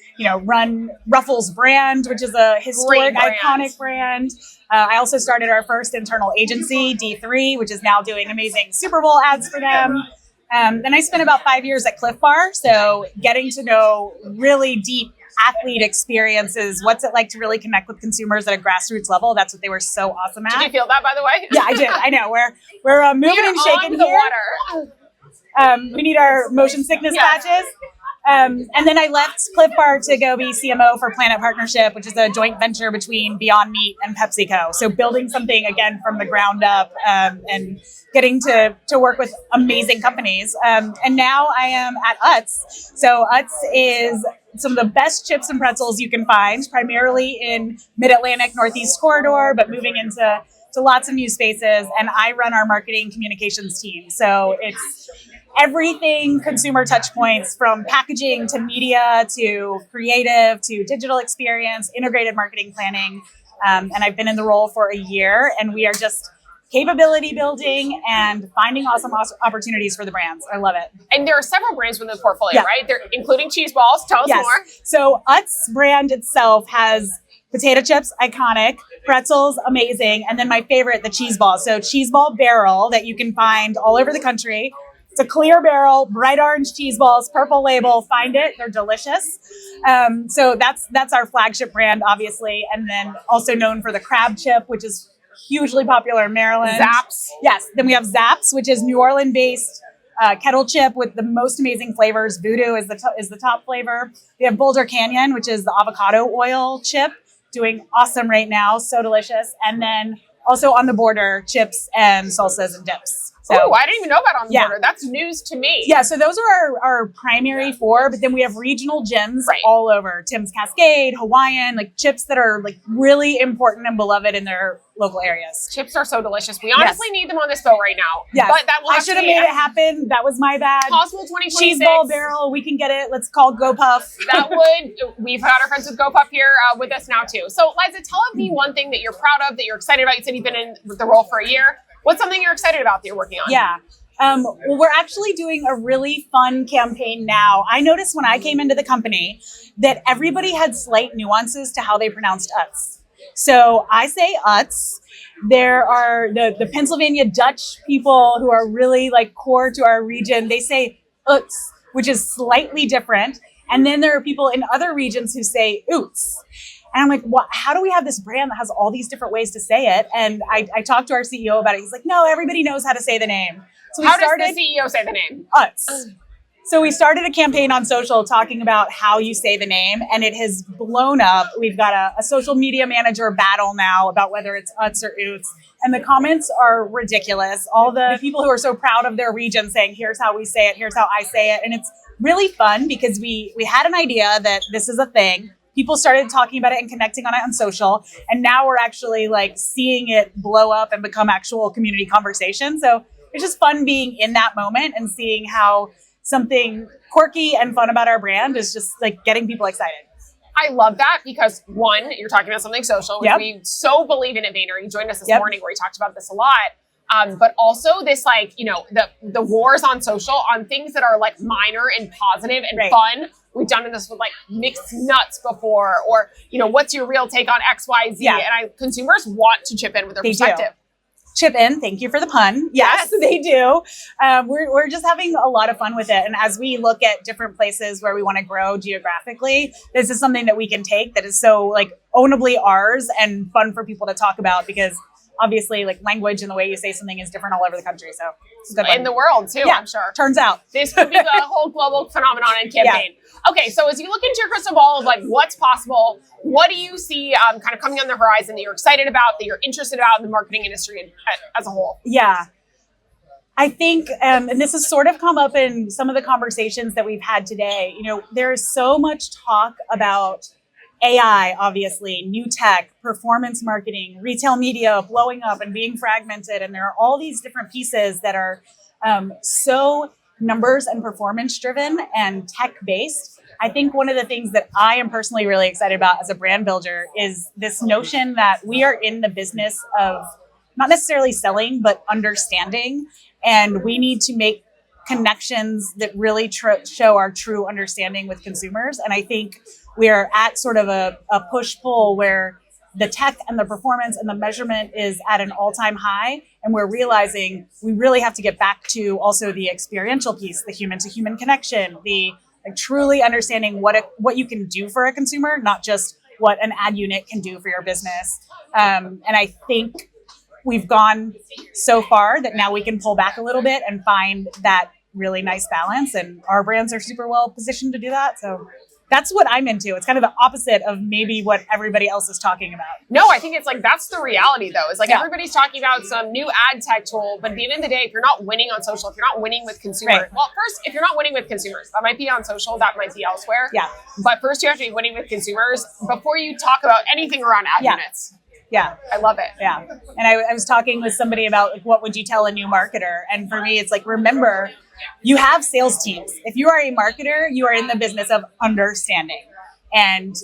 run Ruffles brand, which is a historic, iconic brand. I also started our first internal agency, D3, which is now doing amazing Super Bowl ads for them. Then I spent about 5 years at Cliff Bar. So getting to know really deep athlete experiences. What's it like to really connect with consumers at a grassroots level? That's what they were so awesome at. Did you feel that, by the way? Yeah, I did. I know. We're moving and shaking the here. Water. We need our motion sickness patches. And then I left Cliff Bar to go be CMO for Planet Partnership, which is a joint venture between Beyond Meat and PepsiCo. So building something, again, from the ground up and getting to work with amazing companies. And now I am at Utz. So Utz is some of the best chips and pretzels you can find, primarily in Mid-Atlantic Northeast corridor, but moving into lots of new spaces. And I run our marketing communications team. So it's everything consumer touch points, from packaging to media to creative to digital experience, integrated marketing planning. And I've been in the role for a year, and we are just capability building and finding awesome opportunities for the brands. I love it. And there are several brands within the portfolio, right? They're including cheese balls. Tell us more. So Utz brand itself has potato chips, iconic, pretzels, amazing, and then my favorite, the cheese ball. So cheese ball barrel that you can find all over the country. It's a clear barrel, bright orange cheese balls, purple label. Find it; they're delicious. So that's our flagship brand, obviously, and then also known for the crab chip, which is hugely popular in Maryland. Zaps. Yes. Then we have Zaps, which is New Orleans-based kettle chip with the most amazing flavors. Voodoo is the top flavor. We have Boulder Canyon, which is the avocado oil chip, doing awesome right now. So delicious. And then also On the Border chips and salsas and dips. So, I didn't even know about On the Border. That's news to me. Yeah, so those are our primary four, but then we have regional gems all over. Tim's Cascade, Hawaiian, like chips that are like really important and beloved in their local areas. Chips are so delicious. We honestly need them on this boat right now. Yes. But that will I should have made it happen. That was my bad. Possible 2026. Cheese ball barrel, we can get it. Let's call GoPuff. We've got our friends with GoPuff here with us now too. So Liza, tell me one thing that you're proud of, that you're excited about. You said you've been in the role for a year. What's something you're excited about that you're working on? Yeah. Well, we're actually doing a really fun campaign now. I noticed when I came into the company that everybody had slight nuances to how they pronounced Utz. So I say Utz. There are the Pennsylvania Dutch people who are really like core to our region. They say Utz, which is slightly different. And then there are people in other regions who say Oots. And I'm like, how do we have this brand that has all these different ways to say it? And I talked to our CEO about it. He's like, no, everybody knows how to say the name. So how does the CEO say the name? Utz. So we started a campaign on social talking about how you say the name, and it has blown up. We've got a social media manager battle now about whether it's Utz or Oots. And the comments are ridiculous. All the people who are so proud of their region saying, here's how we say it, here's how I say it. And it's really fun because we had an idea that this is a thing. People started talking about it and connecting on it on social. And now we're actually like seeing it blow up and become actual community conversation. So it's just fun being in that moment and seeing how something quirky and fun about our brand is just like getting people excited. I love that because one, you're talking about something social, which we so believe in at Vayner. You joined us this morning where we talked about this a lot. But also this, like, the wars on social on things that are like minor and positive and fun. We've done this with like mixed nuts before, or, what's your real take on X, Y, Z? And consumers want to chip in with their perspective. Chip in. Thank you for the pun. Yes, they do. We're just having a lot of fun with it. And as we look at different places where we want to grow geographically, this is something that we can take that is so like ownably ours and fun for people to talk about, because obviously like language and the way you say something is different all over the country. So it's a good one. In the world too, Yeah, I'm sure. turns out. This could be the whole global phenomenon and campaign. Okay, so as you look into your crystal ball of like what's possible, what do you see kind of coming on the horizon that you're excited about, that you're interested about in the marketing industry as a whole? Yeah. I think, and this has sort of come up in some of the conversations that we've had today, you know, there's so much talk about AI, obviously, new tech, performance marketing, retail media blowing up and being fragmented. And there are all these different pieces that are so numbers and performance driven and tech based. I think one of the things that I am personally really excited about as a brand builder is this notion that we are in the business of not necessarily selling, but understanding. And we need to make connections that really show our true understanding with consumers. And I think we're at sort of a push-pull where the tech and the performance and the measurement is at an all-time high. And we're realizing we really have to get back to also the experiential piece, the human-to-human connection, the like truly understanding what you can do for a consumer, not just what an ad unit can do for your business. And I think we've gone so far that now we can pull back a little bit and find that really nice balance. And our brands are super well positioned to do that. So that's what I'm into. It's kind of the opposite of maybe what everybody else is talking about. No, I think it's like, that's the reality though. It's like everybody's talking about some new ad tech tool, but at the end of the day, if you're not winning on social, if you're not winning with consumers, well, first, if you're not winning with consumers, that might be on social, that might be elsewhere. Yeah. But first you have to be winning with consumers before you talk about anything around ad units. Yeah. I love it. Yeah. And I was talking with somebody about like, what would you tell a new marketer? And for me, it's like, remember, you have sales teams. If you are a marketer, you are in the business of understanding and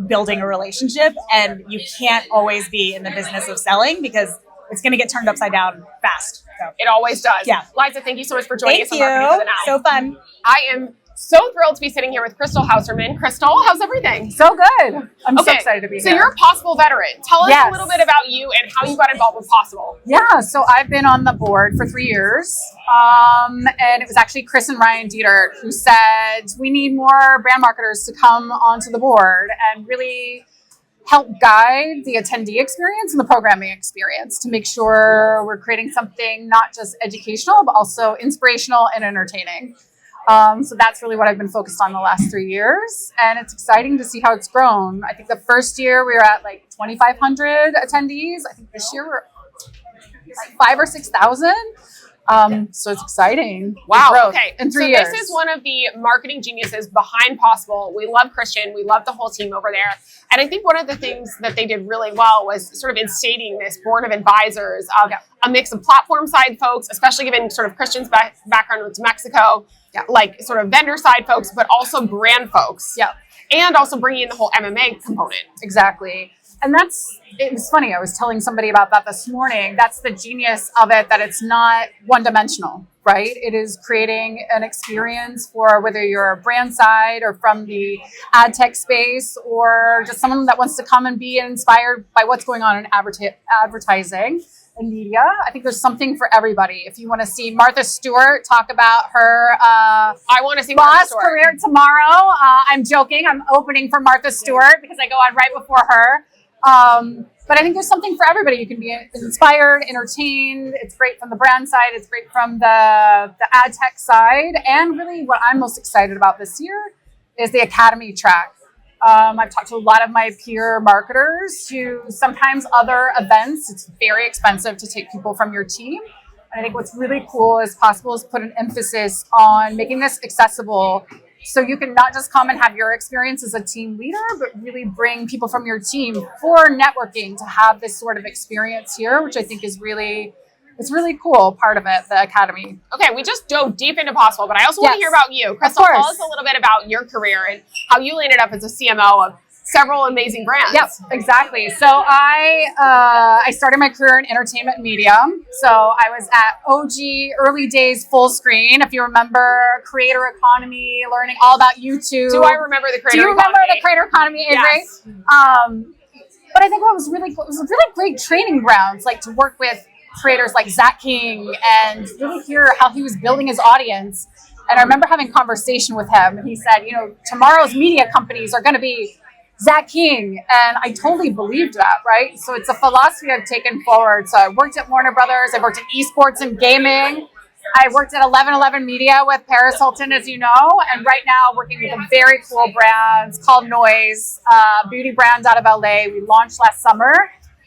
building a relationship. And you can't always be in the business of selling because it's going to get turned upside down fast. So. It always does. Yeah. Liza, thank you so much for joining us on Thank Marketing for the Now. you. So fun. I am so thrilled to be sitting here with Krystal Hauserman. Krystal, how's everything? So good. I'm so excited to be here. So you're a Possible veteran. Tell us a little bit about you and how you got involved with Possible. Yeah, so I've been on the board for 3 years. And it was actually Chris and Ryan Dietert who said, we need more brand marketers to come onto the board and really help guide the attendee experience and the programming experience to make sure we're creating something not just educational, but also inspirational and entertaining. So that's really what I've been focused on the last 3 years. And it's exciting to see how it's grown. I think the first year we were at like 2,500 attendees. I think this year we're like 5,000 or 6,000. So it's exciting. Wow. Okay. In 3 years. This is one of the marketing geniuses behind Possible. We love Christian. We love the whole team over there. And I think one of the things that they did really well was sort of instating this board of advisors of a mix of platform side folks, especially given sort of Christian's background with Mexico, like sort of vendor side folks, but also brand folks. Yeah. And also bringing in the whole MMA component. Exactly. And it was funny. I was telling somebody about that this morning. That's the genius of it, that it's not one dimensional, right? It is creating an experience for whether you're a brand side or from the ad tech space or just someone that wants to come and be inspired by what's going on in advertising and media. I think there's something for everybody. If you want to see Martha Stewart talk about her I want to see boss career tomorrow, I'm joking. I'm opening for Martha Stewart because I go on right before her. But I think there's something for everybody. You can be inspired, entertained. It's great from the brand side. It's great from the ad tech side. And really what I'm most excited about this year is the Academy track. I've talked to a lot of my peer marketers who sometimes other events, it's very expensive to take people from your team. And I think what's really cool is Possible has put an emphasis on making this accessible so you can not just come and have your experience as a team leader, but really bring people from your team for networking to have this sort of experience here, which I think is it's really cool part of it, the Academy. Okay, we just dove deep into Possible, but I also want to hear about you. Krystal, tell us a little bit about your career and how you landed up as a CMO of several amazing brands. Yep, exactly. So I started my career in entertainment media. So I was at OG, early days, full screen. If you remember creator economy, learning all about YouTube. Do I remember the creator economy? Do you remember the creator economy, Avery? Yes. But I think what was really cool, it was a really great training grounds, like to work with creators like Zach King and really hear how he was building his audience. And I remember having a conversation with him and he said, tomorrow's media companies are going to be Zach King. And I totally believed that, right? So it's a philosophy I've taken forward. So I worked at Warner Brothers. I worked in esports and gaming. I worked at 1111 Media with Paris Hilton, as you know, and right now working with a very cool brand called Noise, beauty brand out of LA. We launched last summer.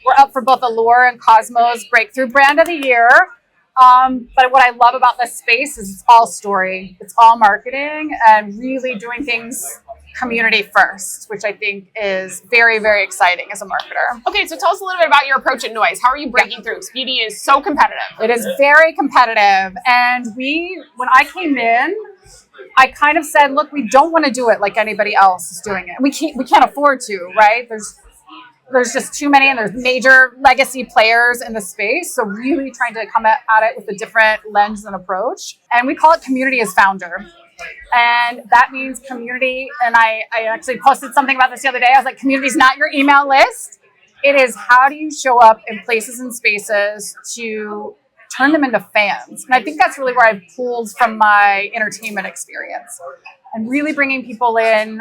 We're up for both Allure and Cosmo's Breakthrough Brand of the Year. But what I love about this space is it's all story. It's all marketing and really doing things community first, which I think is very, very exciting as a marketer. Okay, so tell us a little bit about your approach at Noise. How are you breaking through? Because beauty is so competitive. It is very competitive. And when I came in, I kind of said, look, we don't want to do it like anybody else is doing it. We can't afford to, right? There's just too many, and there's major legacy players in the space. So really trying to come at it with a different lens and approach. And we call it community as founder. And that means community. And I actually posted something about this the other day. I was like, community is not your email list. It is how do you show up in places and spaces to turn them into fans. And I think that's really where I've pulled from my entertainment experience. And really bringing people in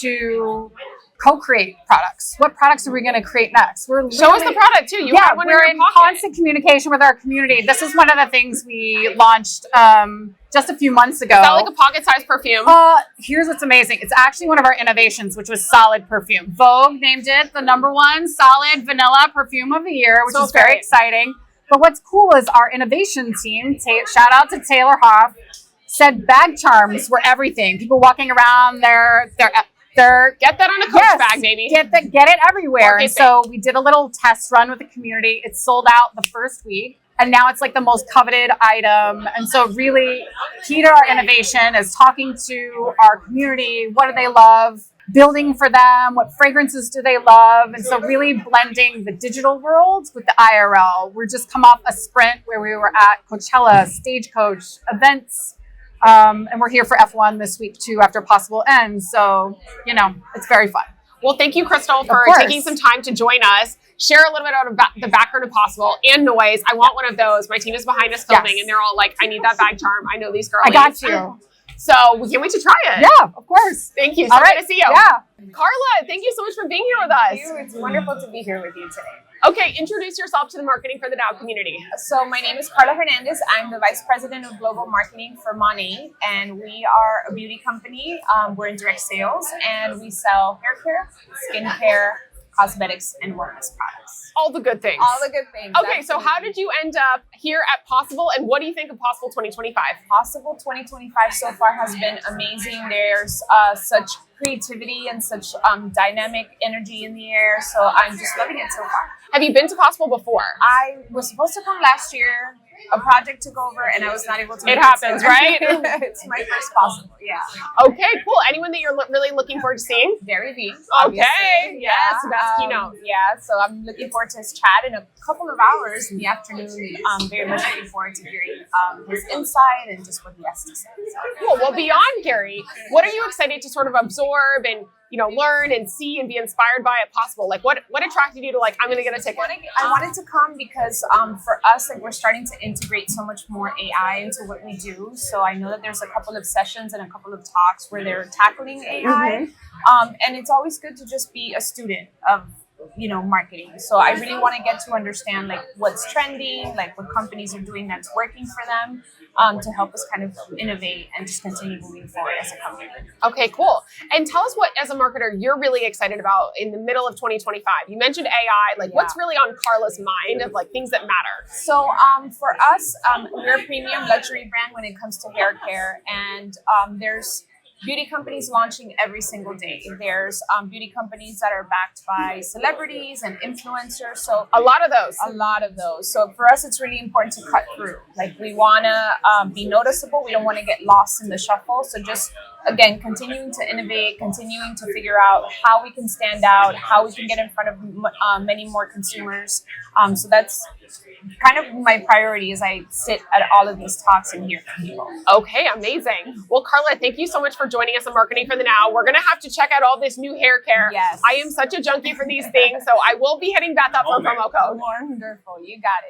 to co-create products. What products are we going to create next? Show us the product too. We're in constant communication with our community. This is one of the things we launched just a few months ago. Is that like a pocket-sized perfume? Here's what's amazing. It's actually one of our innovations, which was solid perfume. Vogue named it the #1 solid vanilla perfume of the year, which is very exciting. But what's cool is our innovation team, shout out to Taylor Hoff, said bag charms were everything. People walking around their get that on a Coach bag, baby. Get it everywhere. And so we did a little test run with the community. It sold out the first week, and now it's like the most coveted item. And so really key to our innovation is talking to our community. What do they love? Building for them. What fragrances do they love? And so really blending the digital world with the IRL. We're just come off a sprint where we were at Coachella, Stagecoach, events. And we're here for F1 this week too after Possible End. So, it's very fun. Well, thank you, Krystal, for taking some time to join us. Share a little bit about the background of Possible and Noise. I want one of those. My team is behind us filming, and they're all like, I need that bag charm. I know these girls. I got you. So we can't wait to try it. Yeah, of course. Thank you. So good to see you. Yeah. Carla, thank you so much for being here with us. Thank you. It's wonderful to be here with you today. Okay, introduce yourself to the Marketing for the Now community. So my name is Carla Hernandez. I'm the Vice President of Global Marketing for MONAT, and we are a beauty company. We're in direct sales, and we sell hair care, skincare, cosmetics, and wellness products. All the good things. All the good things. Okay, so how did you end up here at Possible, and what do you think of Possible 2025? Possible 2025 so far has been amazing. There's such creativity and such dynamic energy in the air, so I'm just loving it so far. Have you been to Possible before? I was supposed to come last year. A project took over, and I was not able to. It happens, right? It's my first Possible, yeah. Okay, cool. Anyone that you're really looking forward to seeing? Very V. Okay, yes, best keynote. Yeah, so I'm looking forward to his chat in a couple of hours in the afternoon. I'm very much looking forward to hearing his insight and just what he has to say. So. Cool. Well, beyond Gary, what are you excited to sort of absorb and learn and see and be inspired by at Possible? Like, what attracted you to I'm going to get a ticket? I wanted to come because for us, we're starting to integrate so much more AI into what we do. So I know that there's a couple of sessions and a couple of talks where they're tackling AI, and it's always good to just be a student of marketing. So I really want to get to understand what's trending, what companies are doing that's working for them, to help us kind of innovate and just continue moving forward as a company. Okay, cool. And tell us what, as a marketer, you're really excited about in the middle of 2025. You mentioned AI. What's really on Carla's mind of things that matter? So for us, we're a premium luxury brand when it comes to hair care, and there's beauty companies launching every single day. There's beauty companies that are backed by celebrities and influencers. So a lot of those. So for us, it's really important to cut through. We want to be noticeable. We don't want to get lost in the shuffle. So just, again, continuing to innovate, continuing to figure out how we can stand out, how we can get in front of many more consumers. So that's kind of my priority as I sit at all of these talks and hear from people. Okay, amazing. Well, Carla, thank you so much for joining us on Marketing for the Now. We're going to have to check out all this new hair care. Yes. I am such a junkie for these things, so I will be hitting Beth up for a promo code. Wonderful. You got it.